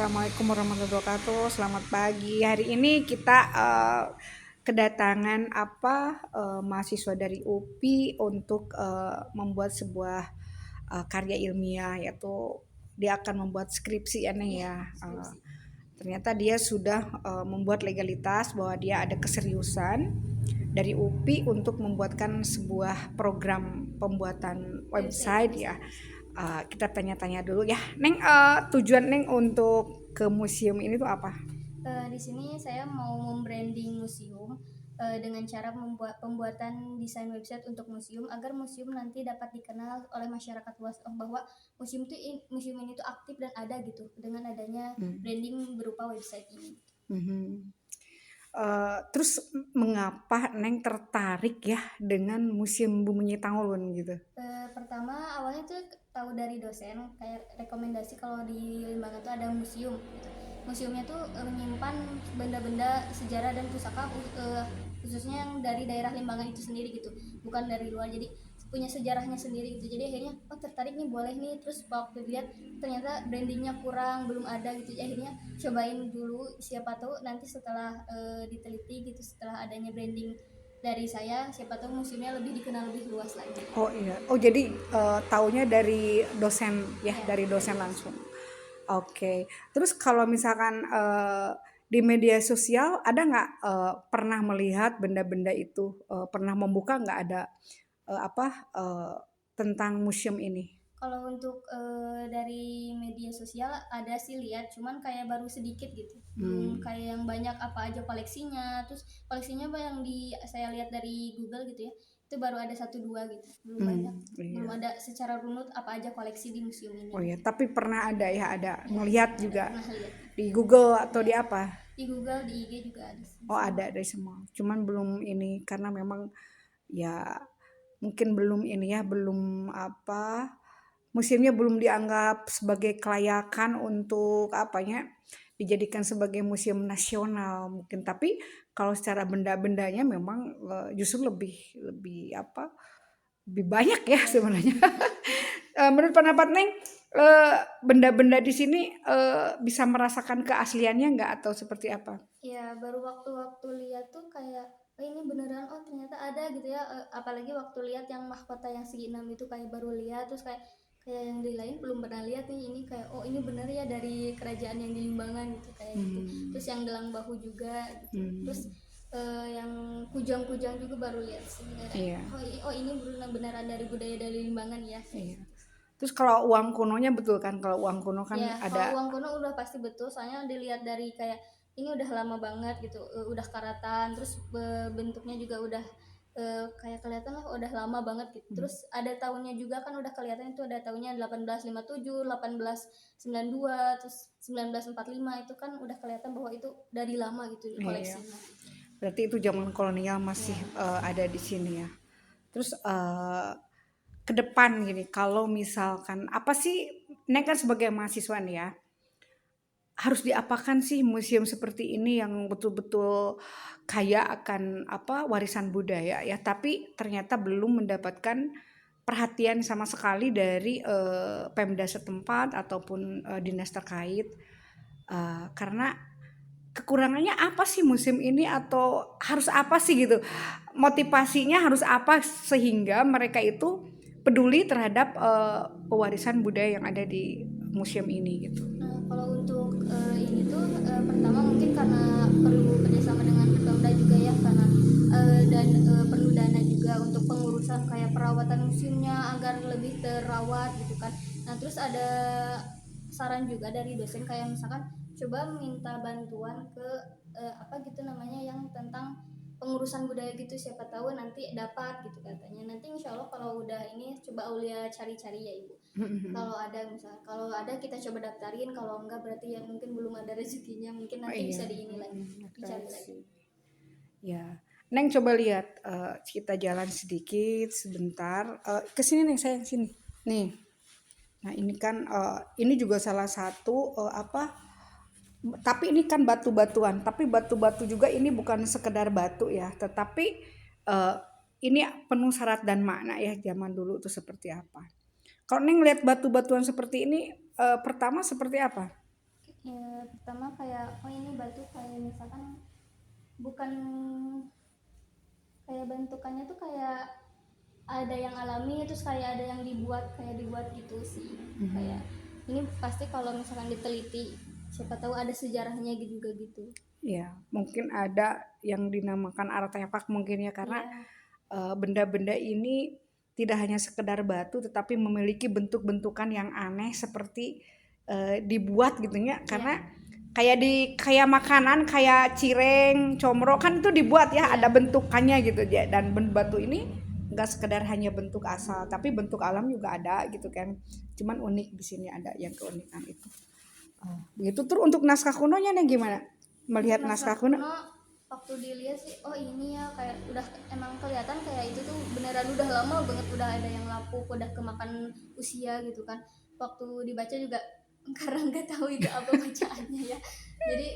Assalamualaikum warahmatullahi wabarakatuh. Selamat pagi. Hari ini kita kedatangan mahasiswa dari UPI untuk membuat sebuah karya ilmiah, yaitu dia akan membuat skripsi ya Neng ya. Ternyata dia sudah membuat legalitas bahwa dia ada keseriusan dari UPI untuk membuatkan sebuah program pembuatan website ya. Kita tanya-tanya dulu ya, Neng. Tujuan Neng untuk ke museum ini tuh apa? Di sini saya mau membranding museum dengan cara membuat pembuatan desain website untuk museum agar museum nanti dapat dikenal oleh masyarakat luas bahwa museum ini tuh aktif dan ada gitu dengan adanya branding berupa website ini. Mhm. Terus mengapa Neng tertarik ya dengan Museum Bumi Tangulun gitu? Pertama awalnya tuh tahu dari dosen kayak rekomendasi kalau di Limbangan tuh ada museum gitu. Museumnya tuh menyimpan benda-benda sejarah dan pusaka khususnya yang dari daerah Limbangan itu sendiri gitu, bukan dari luar. Jadi punya sejarahnya sendiri gitu. Jadi akhirnya tertarik nih, boleh nih. Terus waktu lihat ternyata brandingnya kurang, belum ada gitu. Jadi akhirnya cobain dulu, siapa tahu nanti setelah diteliti gitu, setelah adanya branding dari saya, siapa tahu museumnya lebih dikenal lebih luas lagi. Oh iya. Oh jadi taunya dari dosen ya, Ya, dari dari dosen dosen. langsung. Oke. Terus kalau misalkan di media sosial ada nggak pernah melihat benda-benda itu? Pernah membuka nggak ada eh, apa eh, tentang museum ini? Kalau untuk dari media sosial ada sih lihat, cuman kayak baru sedikit gitu. Belum Hmm. kayak yang banyak apa aja koleksinya. Terus koleksinya apa yang saya lihat dari Google gitu ya. Itu baru ada satu dua gitu. Belum banyak. Belum Iya. ada secara runut apa aja koleksi di museum Oh ini ya, gitu. tapi pernah ada ya, ada Ya, ngelihat ada juga pernah lihat. di Google atau di Ya, apa? di Google, di IG juga ada Oh semua. ada dari semua. Cuman belum ini karena memang ya mungkin belum ini ya, belum museumnya belum dianggap sebagai kelayakan untuk apanya dijadikan sebagai museum nasional mungkin. Tapi kalau secara benda-bendanya memang justru lebih lebih lebih banyak ya Ya, sebenarnya. Menurut pendapat Neng, benda-benda di sini bisa merasakan keasliannya nggak atau seperti apa? ya baru waktu-waktu lihat tuh kayak ini beneran, oh ternyata ada gitu ya. Apalagi waktu lihat yang mahkota yang segi enam itu kayak baru lihat. Terus kayak kayak yang di lain belum pernah lihat nih, ini kayak oh ini bener ya dari kerajaan yang di Limbangan gitu kayak gitu. Hmm, Terus yang gelang bahu juga gitu. Terus hmm, yang kujang-kujang juga baru lihat sih. iya, Oh ini beneran dari budaya dari Limbangan ya kayak iya. gitu. Terus kalau uang kunonya betul kan? Kalau uang kuno kan Ya, ada. kalau uang kuno udah pasti betul, soalnya dilihat dari kayak ini udah lama banget gitu, udah karatan, terus bentuknya juga udah kayak kelihatan lah udah lama banget gitu. Hmm, Terus ada tahunnya juga kan udah kelihatan, itu ada tahunnya 1857, 1892, terus 1945, itu kan udah kelihatan bahwa itu dari lama gitu iya. koleksinya. Berarti itu zaman kolonial masih Ya. ada di sini ya. Terus ke depan gini, kalau misalkan apa sih, Neng kan sebagai mahasiswa nih ya, harus diapakan sih museum seperti ini yang betul-betul kaya akan warisan budaya ya, tapi ternyata belum mendapatkan perhatian sama sekali dari Pemda setempat ataupun dinas terkait. Karena kekurangannya apa sih museum ini atau harus apa sih gitu? Motivasinya harus apa sehingga mereka itu peduli terhadap pewarisan budaya yang ada di museum ini gitu. Nah, kalau untuk ini tuh pertama mungkin karena perlu kerjasama dengan Pemda juga ya, karena dan perlu dana juga untuk pengurusan kayak perawatan museumnya agar lebih terawat gitu kan. Nah, terus ada saran juga dari dosen kayak misalkan coba minta bantuan ke apa gitu namanya yang tentang pengurusan budaya gitu, siapa tahu nanti dapat gitu katanya. Nanti insya Allah kalau udah ini coba Aulia cari-cari ya Ibu, kalau ada misalnya, kalau ada kita coba daftarin, kalau enggak berarti ya mungkin belum ada rezekinya, mungkin Oh nanti iya, bisa di ini lagi, dicari lagi. makasih. Ya, Neng coba lihat, kita jalan sedikit sebentar. Ke sini Neng, sayang sini. Nih, nah ini kan ini juga salah satu tapi ini kan batu-batuan. Tapi batu-batu juga ini bukan sekedar batu ya, tetapi eh, ini penuh syarat dan makna ya zaman dulu itu seperti apa. Kalau Neng lihat batu-batuan seperti ini, pertama seperti apa? Ya, pertama kayak, oh ini batu kayak misalkan bukan kayak bentukannya tuh kayak ada yang alami terus kayak ada yang dibuat gitu sih. Kayak ini pasti kalau misalkan diteliti siapa tahu ada sejarahnya gitu juga gitu. Ya, mungkin ada yang dinamakan artefak mungkin ya, karena Iya, benda-benda ini tidak hanya sekedar batu tetapi memiliki bentuk-bentukan yang aneh seperti dibuat gitu ya, iya, karena kayak makanan kayak cireng, comro kan itu dibuat ya, iya, ada bentukannya gitu ya, dan batu ini nggak sekedar hanya bentuk asal tapi bentuk alam juga ada gitu kan. Cuman unik di sini ada yang keunikan itu. Begitu. Terus untuk naskah kunonya nih gimana? untuk Melihat naskah naskah kuno? kuno waktu dilihat sih, oh ini ya kayak udah emang kelihatan kayak itu tuh beneran udah lama banget, udah ada yang lapuk, udah kemakan usia gitu kan. Waktu dibaca juga karena nggak tahu itu apa bacaannya ya, jadi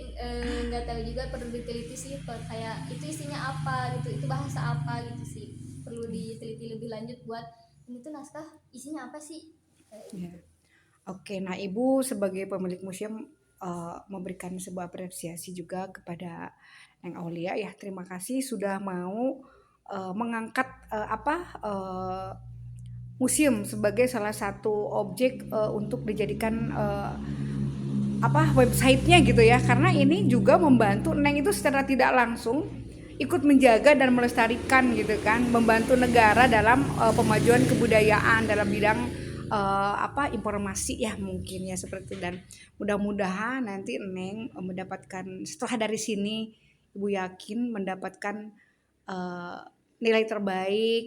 nggak tahu juga, perlu diteliti sih kayak itu isinya apa gitu, itu bahasa apa gitu sih, perlu diteliti lebih lanjut buat ini tuh naskah isinya apa sih kayak Ya. gitu. Oke, nah Ibu sebagai pemilik museum memberikan sebuah apresiasi juga kepada Neng Aulia ya. Terima kasih sudah mau mengangkat museum sebagai salah satu objek untuk dijadikan websitenya gitu ya. Karena ini juga membantu Neng itu secara tidak langsung ikut menjaga dan melestarikan gitu kan, membantu negara dalam pemajuan kebudayaan dalam bidang informasi ya mungkin ya seperti itu. Dan mudah-mudahan nanti Neng mendapatkan setelah dari sini Ibu yakin mendapatkan eh, nilai terbaik.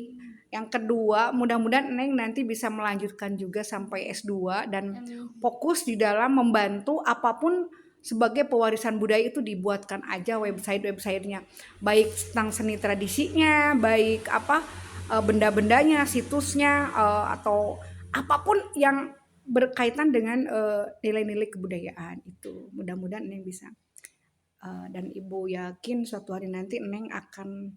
Yang kedua, mudah-mudahan Neng nanti bisa melanjutkan juga sampai S2 dan Amin. fokus di dalam membantu apapun sebagai pewarisan budaya itu dibuatkan aja websitenya, baik tentang seni tradisinya, baik benda-bendanya, situsnya atau apapun yang berkaitan dengan nilai-nilai kebudayaan itu. Mudah-mudahan Neng bisa dan Ibu yakin suatu hari nanti Neng akan